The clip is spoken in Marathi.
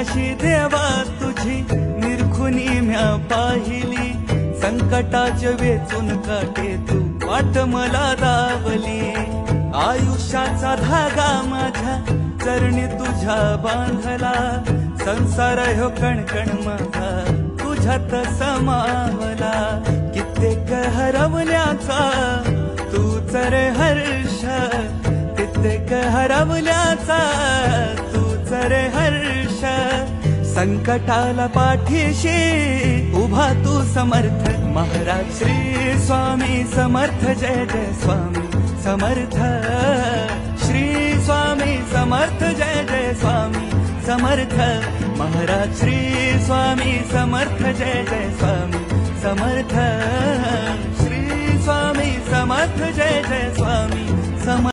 कशी देवा तुझी निरखुनी म्या पाहिली, संकटाचे वेचून काटे तू वाट मला दावली. आयुष्याचा धागा माझ्या चरणी तुझ्या बांधला, संसार ह्यो कणकण माझा तुझ्यात समावला. कित्येक हरवल्याचा तूच रे हर्ष, कित्येक हरवल्याचा तूच रे हर्ष. संकटाला पाठीशी उभा तू समर्थ, महाराज श्री स्वामी समर्थ. जय जय स्वामी समर्थ, श्री स्वामी समर्थ. जय जय स्वामी समर्थ, महाराज श्री स्वामी समर्थ. जय जय स्वामी समर्थ, श्री स्वामी समर्थ. जय जय स्वामी समर्थ.